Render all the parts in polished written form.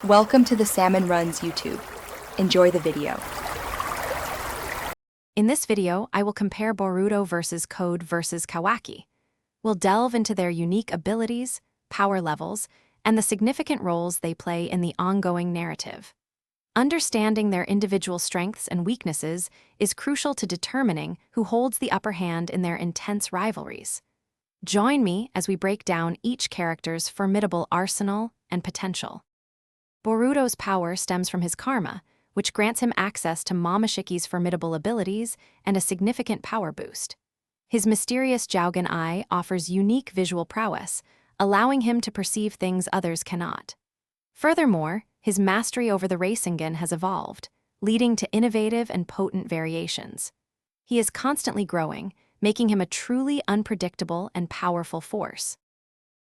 Welcome to the Salmon Runs YouTube. Enjoy the video. In this video, I will compare Boruto versus Code versus Kawaki. We'll delve into their unique abilities, power levels, and the significant roles they play in the ongoing narrative. Understanding their individual strengths and weaknesses is crucial to determining who holds the upper hand in their intense rivalries. Join me as we break down each character's formidable arsenal and potential. Boruto's power stems from his karma, which grants him access to Momoshiki's formidable abilities and a significant power boost. His mysterious Jougen eye offers unique visual prowess, allowing him to perceive things others cannot. Furthermore, his mastery over the Rasengan has evolved, leading to innovative and potent variations. He is constantly growing, making him a truly unpredictable and powerful force.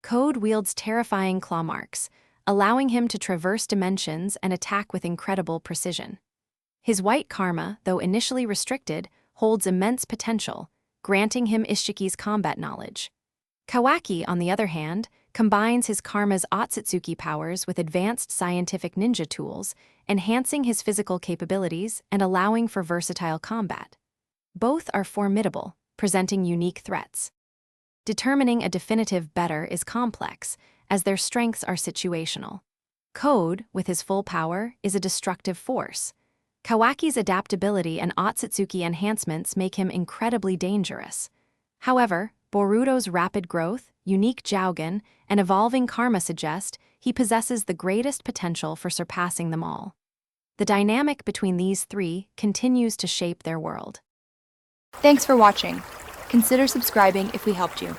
Code wields terrifying claw marks, allowing him to traverse dimensions and attack with incredible precision. His white karma, though initially restricted, holds immense potential, granting him Ishiki's combat knowledge. Kawaki, on the other hand, combines his karma's Otsutsuki powers with advanced scientific ninja tools, enhancing his physical capabilities and allowing for versatile combat. Both are formidable, presenting unique threats. Determining a definitive better is complex, as their strengths are situational. Code, with his full power, is a destructive force. Kawaki's adaptability and Otsutsuki enhancements make him incredibly dangerous. However, Boruto's rapid growth, unique Jougen, and evolving karma suggest he possesses the greatest potential for surpassing them all. The dynamic between these three continues to shape their world. Thanks for watching. Consider subscribing if we helped you.